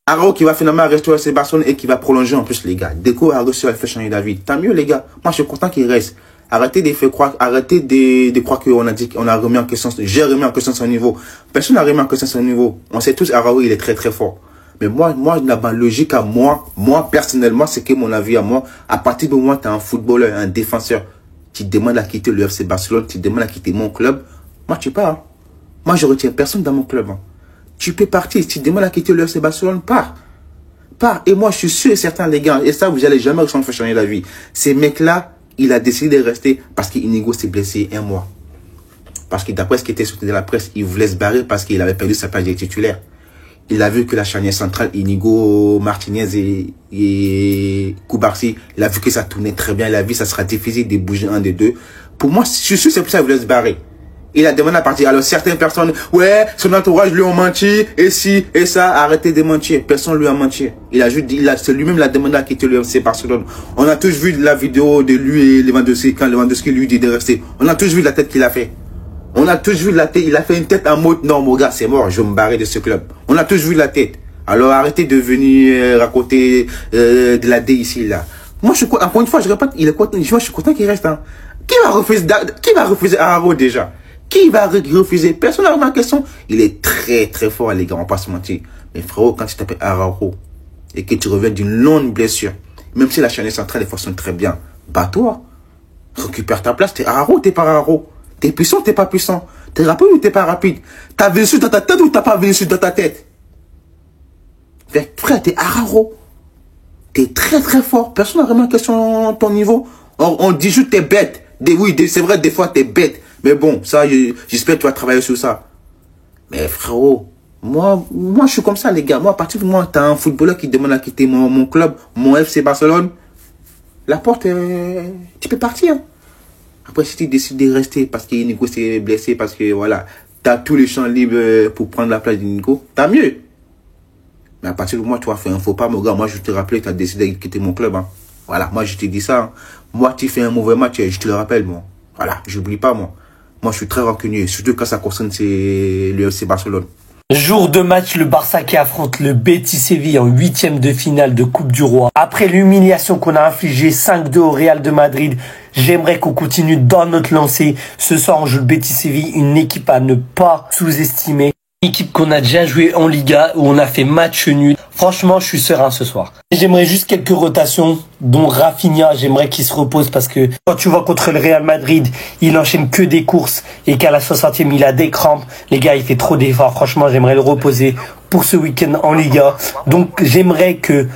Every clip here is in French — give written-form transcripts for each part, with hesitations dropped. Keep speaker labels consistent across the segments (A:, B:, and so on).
A: Araujo qui va finalement rester au FC Barcelone et qui va prolonger en plus, les gars. Deco a réussi à le faire changer d'avis. Tant mieux, les gars. Moi, je suis content qu'il reste. Arrêtez de faire croire, arrêtez de croire qu'on a dit qu'on a remis en question, j'ai remis en question son niveau. Personne n'a remis en question son niveau. On sait tous, Araujo, il est très très fort. Mais moi, ma logique à moi personnellement, c'est que mon avis à moi, à partir du moment où tu es un footballeur, un défenseur, tu demandes à quitter le FC Barcelone, tu demandes à quitter mon club, moi tu pars. Hein. Moi je retiens personne dans mon club. Hein. Tu peux partir, si tu demandes à quitter le FC Barcelone, pars. Pars. Et moi je suis sûr et certain, les gars, et ça vous n'allez jamais ressentir faire changer la vie. Ces mecs-là, il a décidé de rester parce qu'Inigo s'est blessé un mois. Parce que d'après ce qui était sorti de la presse, il voulait se barrer parce qu'il avait perdu sa place de titulaire. Il a vu que la charnière centrale, Inigo, Martinez et Koubarsi, il a vu que ça tournait très bien. Il a vu que ça sera difficile de bouger un des deux. Pour moi, je suis sûr c'est pour ça qu'il voulait se barrer. Il a demandé à partir. Alors certaines personnes, ouais, son entourage lui ont menti, et si, et ça, arrêtez de mentir. Personne lui a menti. Il a juste dit, c'est lui-même l'a demandé à quitter le FC Barcelone. On a tous vu la vidéo de lui et Lewandowski, quand Lewandowski lui dit de rester. On a tous vu la tête qu'il a fait. On a tous vu la tête, il a fait une tête en mode, non, mon gars, c'est mort, je vais me barrer de ce club. On a tous vu la tête. Alors arrêtez de venir raconter de la D ici, là. Moi, je suis, encore une fois, je répète, il est content, je suis content qu'il reste. Hein. Qui va refuser Araujo déjà? Qui va refuser? Personne n'a remarqué question. Il est très très fort, les gars, on va pas se mentir. Mais frérot, quand tu t'appelles Araujo et que tu reviens d'une longue blessure, même si la chaîne centrale fonctionne très bien, bats-toi. Récupère ta place, t'es Araujo, t'es pas Araujo. T'es puissant, t'es pas puissant. T'es rapide ou t'es pas rapide. T'as Vinicius dans ta tête ou t'as pas Vinicius dans ta tête. Frère, t'es Araujo. T'es très très fort. Personne n'a vraiment question ton niveau. On dit juste t'es bête. Oui, c'est vrai, des fois t'es bête. Mais bon, ça, j'espère que tu vas travailler sur ça. Mais frérot, moi, je suis comme ça, les gars. Moi, à partir du moment où t'as un footballeur qui demande à quitter mon club, mon FC Barcelone, la porte, tu peux partir. Après, si tu décides de rester parce qu'Inigo s'est blessé, parce que voilà, tu as tous les champs libres pour prendre la place d'Inigo, tant mieux. Mais à partir du moment où tu vas faire un faux pas, mon gars, moi je te rappelle que tu as décidé de quitter mon club. Hein. Voilà, moi je te dis ça. Hein. Moi, tu fais un mauvais match, je te le rappelle, moi. Voilà, j'oublie pas, moi. Moi, je suis très rancunier, surtout quand ça concerne le FC Barcelone.
B: Jour de match, le Barça qui affronte le Betis Séville en 8e de finale de Coupe du Roi. Après l'humiliation qu'on a infligée 5-2 au Real de Madrid, j'aimerais qu'on continue dans notre lancée. Ce soir, on joue le Betis Séville, une équipe à ne pas sous-estimer. Une équipe qu'on a déjà joué en Liga, où on a fait match nul. Franchement, je suis serein ce soir. J'aimerais juste quelques rotations, dont Rafinha, j'aimerais qu'il se repose parce que quand tu vois contre le Real Madrid, il enchaîne que des courses et qu'à la 60e, il a des crampes. Les gars, il fait trop d'efforts. Franchement, j'aimerais le reposer pour ce week-end en Liga. Donc, j'aimerais que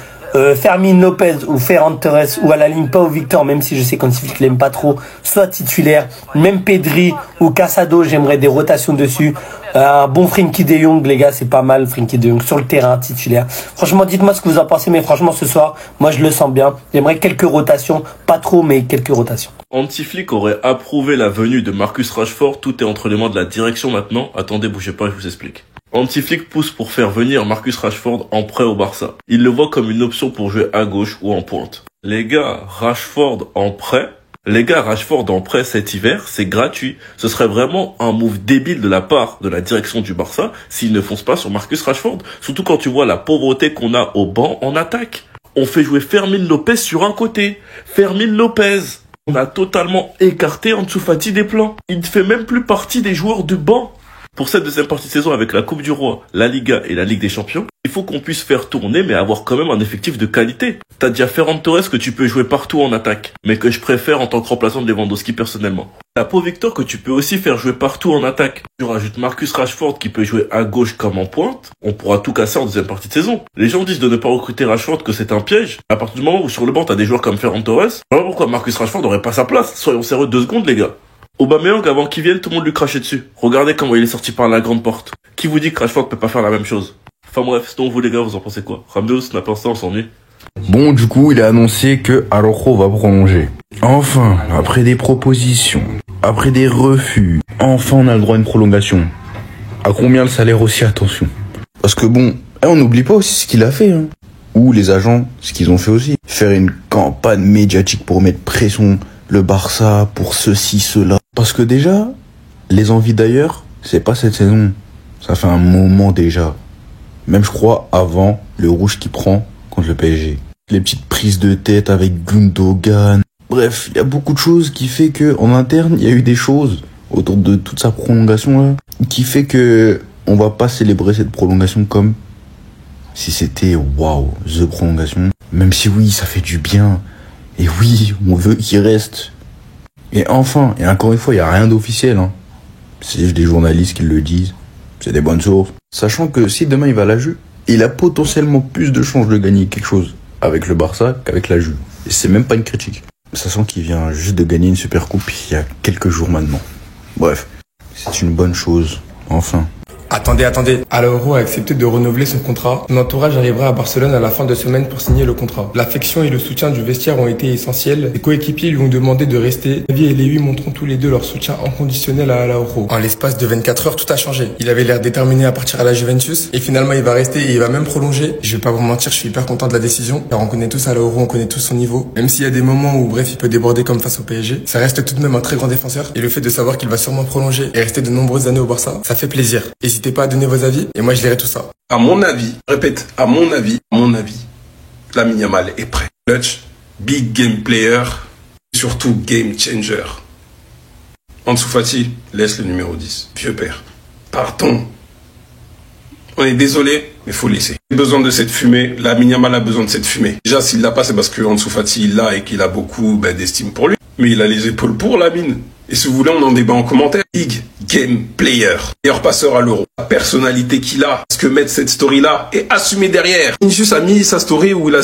B: Fermin Lopez ou Ferran Torres ou à la ligne Pau Victor, même si je sais qu'Hansi Flick l'aime pas trop, soit titulaire. Même Pedri ou Casado, j'aimerais des rotations dessus. Un bon Frenkie de Jong, les gars, c'est pas mal, Frenkie de Jong sur le terrain, titulaire. Franchement, dites-moi ce que vous en pensez, mais franchement, ce soir, moi, je le sens bien. J'aimerais quelques rotations, pas trop, mais quelques rotations.
C: Hansi Flick aurait approuvé la venue de Marcus Rashford, tout est entre les mains de la direction maintenant. Attendez, bougez pas, je vous explique. Hansi Flick pousse pour faire venir Marcus Rashford en prêt au Barça. Il le voit comme une option pour jouer à gauche ou en pointe. Les gars, Rashford en prêt cet hiver, c'est gratuit. Ce serait vraiment un move débile de la part de la direction du Barça s'ils ne foncent pas sur Marcus Rashford. Surtout quand tu vois la pauvreté qu'on a au banc en attaque. On fait jouer Fermin Lopez sur un côté. Fermin Lopez. On a totalement écarté Ansu Fati des plans. Il ne fait même plus partie des joueurs du banc. Pour cette deuxième partie de saison avec la Coupe du Roi, la Liga et la Ligue des Champions, il faut qu'on puisse faire tourner mais avoir quand même un effectif de qualité. T'as déjà Ferran Torres que tu peux jouer partout en attaque, mais que je préfère en tant que remplaçant de Lewandowski personnellement. T'as Pau Victor que tu peux aussi faire jouer partout en attaque. Tu rajoutes Marcus Rashford qui peut jouer à gauche comme en pointe, on pourra tout casser en deuxième partie de saison. Les gens disent de ne pas recruter Rashford que c'est un piège. À partir du moment où sur le banc t'as des joueurs comme Ferran Torres, je vois pas pourquoi Marcus Rashford n'aurait pas sa place. Soyons sérieux 2 secondes les gars. Aubameyang, avant qu'il vienne, tout le monde lui crachait dessus. Regardez comment il est sorti par la grande porte. Qui vous dit que Rashford peut pas faire la même chose? Enfin bref, sinon vous les gars, vous en pensez quoi? Ramdeus n'a pas ça, on s'ennuie.
D: Bon, du coup, il a annoncé que Araujo va prolonger. Enfin, après des propositions, après des refus, enfin on a le droit à une prolongation. À combien le salaire aussi, attention. Parce que bon, on n'oublie pas aussi ce qu'il a fait, hein. Ou les agents, ce qu'ils ont fait aussi. Faire une campagne médiatique pour mettre pression le Barça pour ceci, cela. Parce que déjà, les envies d'ailleurs, c'est pas cette saison. Ça fait un moment déjà. Même, je crois, avant le rouge qu'il prend contre le PSG. Les petites prises de tête avec Gundogan. Bref, il y a beaucoup de choses qui fait que, en interne, il y a eu des choses autour de toute sa prolongation là, qui fait que on va pas célébrer cette prolongation comme si c'était waouh, the prolongation. Même si oui, ça fait du bien. Et oui, on veut qu'il reste. Et enfin, et encore une fois, il y a rien d'officiel, hein. C'est juste des journalistes qui le disent. C'est des bonnes sources. Sachant que si demain il va à la Juve, il a potentiellement plus de chances de gagner quelque chose avec le Barça qu'avec la Juve. Et c'est même pas une critique. Sachant qu'il vient juste de gagner une super coupe il y a quelques jours maintenant. Bref, c'est une bonne chose. Enfin.
E: Attendez. Araujo a accepté de renouveler son contrat. Son entourage arrivera à Barcelone à la fin de semaine pour signer le contrat. L'affection et le soutien du vestiaire ont été essentiels. Les coéquipiers lui ont demandé de rester. Xavi et Léwy montreront tous les deux leur soutien inconditionnel à Araujo. En l'espace de 24 heures, tout a changé. Il avait l'air déterminé à partir à la Juventus. Et finalement, il va rester et il va même prolonger. Je vais pas vous mentir, je suis hyper content de la décision. Car on connaît tous Araujo, on connaît tous son niveau. Même s'il y a des moments où, bref, il peut déborder comme face au PSG. Ça reste tout de même un très grand défenseur. Et le fait de savoir qu'il va sûrement prolonger et rester de nombreuses années au Barça, ça fait plaisir. N'hésitez pas à donner vos avis et moi je lirai tout ça.
F: À mon avis, à mon avis, Lamine Yamal est prêt. Clutch, big game player, surtout game changer. Ansu Fati, laisse le numéro 10. Vieux père. Pardon. On est désolé, mais faut laisser. Il a besoin de cette fumée. Lamine Yamal a besoin de cette fumée. Déjà, s'il l'a pas, c'est parce que Ansu Fati il l'a et qu'il a beaucoup d'estime pour lui. Mais il a les épaules pour Lamine. Et si vous voulez, on en débat en commentaire. Big game player. Meilleur passeur à l'Euro. La personnalité qu'il a. Parce que mettre cette story-là et assumer derrière. Vinicius a mis sa story où il a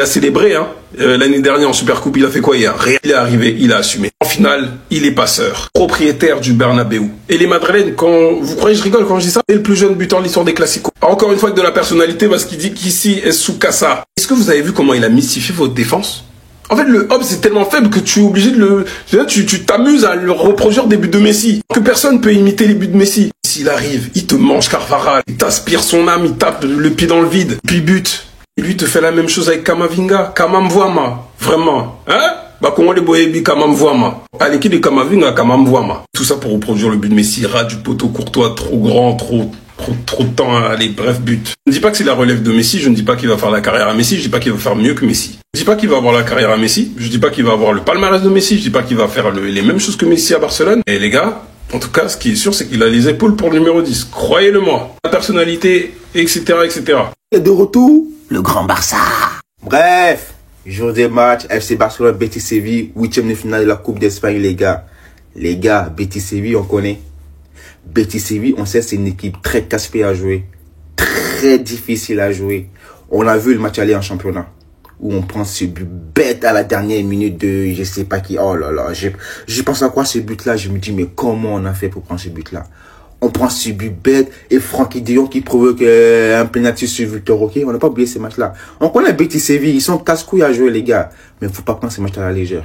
F: célébré. L'année dernière en Supercoupe, il a fait quoi hier? Rien. Il est arrivé, il a assumé. En finale, il est passeur. Propriétaire du Bernabeu. Et les Madrilènes, vous croyez que je rigole quand je dis ça? C'est le plus jeune buteur de l'histoire des Classicos. Encore une fois, avec de la personnalité, parce qu'il dit qu'ici est Tsukasa. Est-ce que vous avez vu comment il a mystifié votre défense? En fait, le hop, c'est tellement faible que tu es obligé de tu t'amuses à le reproduire des buts de Messi. Que personne peut imiter les buts de Messi. S'il arrive, il te mange Carvajal, il t'aspire son âme, il tape le pied dans le vide, puis bute. Et lui te fait la même chose avec Kamavinga, Kamamvuama. Vraiment. Hein? Comment les boyebi Kamamvuama. À l'équipe de Kamavinga, Kamamvuama. Tout ça pour reproduire le but de Messi, ras du poteau courtois, trop grand, trop de temps à aller, bref, but. Je ne dis pas que c'est la relève de Messi, je ne dis pas qu'il va faire la carrière à Messi, je ne dis pas qu'il va faire mieux que Messi. Je ne dis pas qu'il va avoir la carrière à Messi, je ne dis pas qu'il va avoir le palmarès de Messi, je ne dis pas qu'il va faire les mêmes choses que Messi à Barcelone. Et les gars, en tout cas, ce qui est sûr, c'est qu'il a les épaules pour le numéro 10. Croyez-le-moi. La personnalité, etc., etc.
A: Et de retour, le grand Barça. Bref, jour des matchs, FC Barcelone, Betis Séville, 8e de finale de la Coupe d'Espagne, les gars. Les gars, Betis Séville, on connaît. Betis Séville, on sait, c'est une équipe très casse-pied à jouer. Très difficile à jouer. On a vu le match aller en championnat. Où on prend ce but bête à la dernière minute de je sais pas qui. Oh là là, je pense à quoi ce but-là. Je me dis, mais comment on a fait pour prendre ce but-là? On prend ce but bête et Francky de Jong qui provoque un penalty sur Victor Roque. On n'a pas oublié ces matchs-là. On connaît Betis Séville, ils sont casse-couilles à jouer, les gars. Mais faut pas prendre ces matchs à la légère.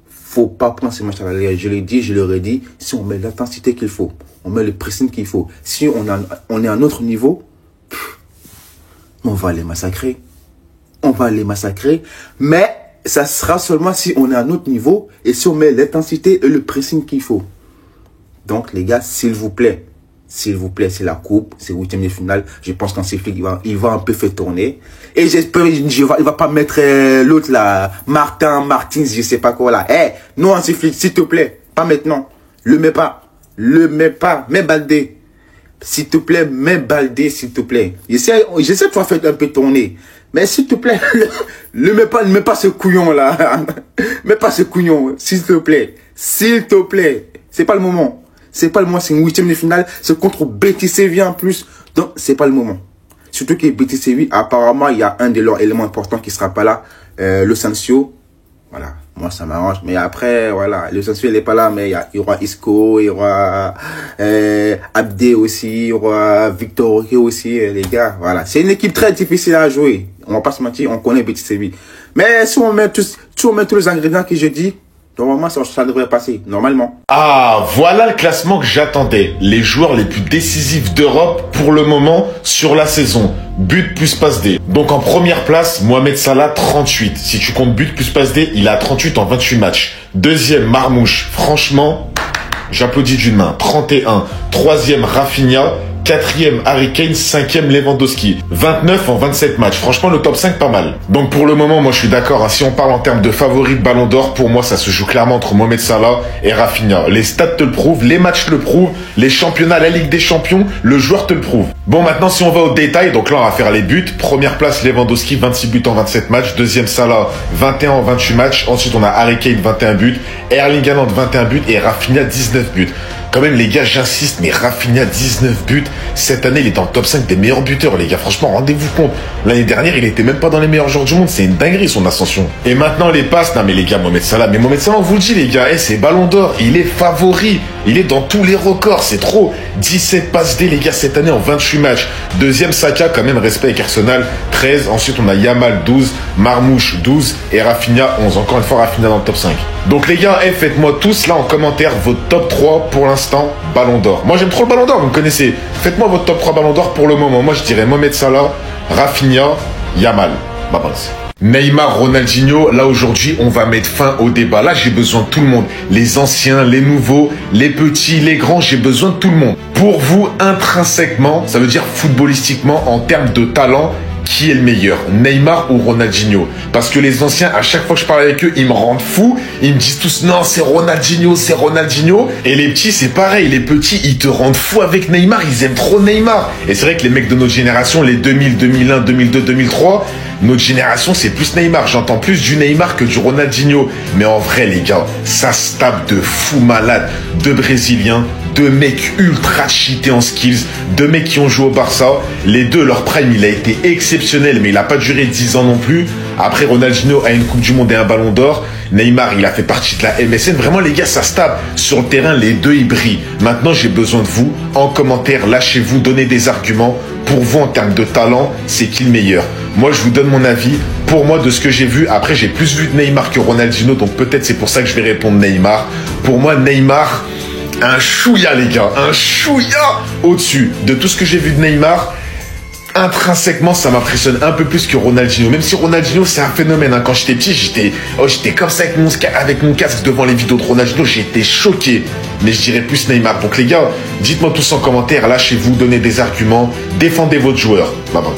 A: Faut pas prendre ces matchs à la légère. Je l'ai dit, je leur ai dit, si on met l'intensité qu'il faut, on met le pressing qu'il faut, si on est à un autre niveau, on va les massacrer. On va les massacrer. Mais ça sera seulement si on est à un autre niveau et si on met l'intensité et le pressing qu'il faut. Donc, les gars, s'il vous plaît, c'est la coupe, c'est 8e de finale. Je pense qu'en Flick, il va un peu faire tourner. Et j'espère il va pas mettre l'autre là, Martins, je sais pas quoi là. Non, en Flick, s'il te plaît, pas maintenant. Le mets pas, mets Baldé. S'il te plaît, mets Baldé, s'il te plaît. J'essaie de faire un peu tourner. Mais s'il te plaît, ne mets pas ce couillon là. Mets pas ce couillon, s'il te plaît. S'il te plaît. C'est pas le moment. C'est pas le moment, c'est une 8e de finale. C'est contre Betis Séville en plus. Donc, c'est pas le moment. Surtout que Betis Séville, apparemment, il y a un de leurs éléments importants qui sera pas là. Le Sancio. Voilà. Moi, ça m'arrange. Mais après, voilà. Le Sancio, il est pas là. Mais il y aura Isco, il y aura Abdé aussi, il y aura Victor Roque aussi, les gars. Voilà. C'est une équipe très difficile à jouer. On va pas se mentir, on connaît Betis Séville. Mais si on met tous les ingrédients que je dis, normalement, ça devrait passer, normalement.
G: Ah, voilà le classement que j'attendais. Les joueurs les plus décisifs d'Europe pour le moment sur la saison. But plus passe D. Donc en première place, Mohamed Salah, 38. Si tu comptes but plus passe D, il est à 38 en 28 matchs. Deuxième, Marmouche. Franchement, j'applaudis d'une main. 31. Troisième, Rafinha. 4e Harry Kane, 5e Lewandowski. 29 en 27 matchs. Franchement, le top 5 pas mal. Donc pour le moment, moi je suis d'accord. Hein, si on parle en termes de favoris de Ballon d'Or, pour moi ça se joue clairement entre Mohamed Salah et Rafinha. Les stats te le prouvent, les matchs te le prouvent, les championnats, la Ligue des Champions, le joueur te le prouve. Bon, maintenant si on va au détail, donc là on va faire les buts. Première place Lewandowski, 26 buts en 27 matchs. Deuxième Salah, 21 en 28 matchs. Ensuite on a Harry Kane, 21 buts. Erling Haaland, 21 buts. Et Rafinha, 19 buts. Quand même les gars, j'insiste, mais Rafinha 19 buts, cette année il est dans le top 5 des meilleurs buteurs les gars, franchement rendez-vous compte, l'année dernière il était même pas dans les meilleurs joueurs du monde, c'est une dinguerie son ascension. Et maintenant les passes, non mais les gars, Mohamed Salah, on vous le dit les gars, c'est Ballon d'Or, il est favori, il est dans tous les records, c'est trop, 17 passes D les gars cette année en 28 matchs. Deuxième Saka, quand même respect avec Arsenal, 13, ensuite on a Yamal 12, Marmouche 12 et Rafinha 11, encore une fois Rafinha dans le top 5. Donc les gars, faites-moi tous là en commentaire votre top 3 pour l'instant Ballon d'Or. Moi j'aime trop le Ballon d'Or, vous me connaissez. Faites-moi votre top 3 Ballon d'Or pour le moment. Moi je dirais Mohamed Salah, Rafinha, Yamal. Balance. Neymar, Ronaldinho, là aujourd'hui on va mettre fin au débat. Là j'ai besoin de tout le monde. Les anciens, les nouveaux, les petits, les grands, j'ai besoin de tout le monde. Pour vous, intrinsèquement, ça veut dire footballistiquement, en termes de talent, qui est le meilleur, Neymar ou Ronaldinho? Parce que les anciens, à chaque fois que je parle avec eux, ils me rendent fou. Ils me disent tous, non, c'est Ronaldinho, c'est Ronaldinho. Et les petits, c'est pareil. Les petits, ils te rendent fou avec Neymar. Ils aiment trop Neymar. Et c'est vrai que les mecs de notre génération, les 2000, 2001, 2002, 2003, notre génération, c'est plus Neymar. J'entends plus du Neymar que du Ronaldinho. Mais en vrai, les gars, ça se tape de fou malade. Deux Brésiliens, deux mecs ultra cheatés en skills, deux mecs qui ont joué au Barça. Les deux, leur prime, il a été exceptionnel, mais il n'a pas duré 10 ans non plus. Après, Ronaldinho a une Coupe du Monde et un Ballon d'Or. Neymar, il a fait partie de la MSN. Vraiment, les gars, ça se tape. Sur le terrain, les deux, ils brillent. Maintenant, j'ai besoin de vous. En commentaire, lâchez-vous, donnez des arguments. Pour vous, en termes de talent, c'est qui le meilleur? Moi, je vous donne mon avis. Pour moi, de ce que j'ai vu, après, j'ai plus vu de Neymar que Ronaldinho, donc peut-être c'est pour ça que je vais répondre Neymar. Pour moi, Neymar, un chouïa, les gars, un chouïa au-dessus de tout ce que j'ai vu de Neymar. Intrinsèquement, ça m'impressionne un peu plus que Ronaldinho. Même si Ronaldinho, c'est un phénomène. Hein. Quand j'étais petit, j'étais comme ça avec mon casque devant les vidéos de Ronaldinho. J'étais choqué. Mais je dirais plus Neymar. Donc les gars, dites-moi tous en commentaire. Lâchez-vous, donnez des arguments. Défendez votre joueur. Bye bye.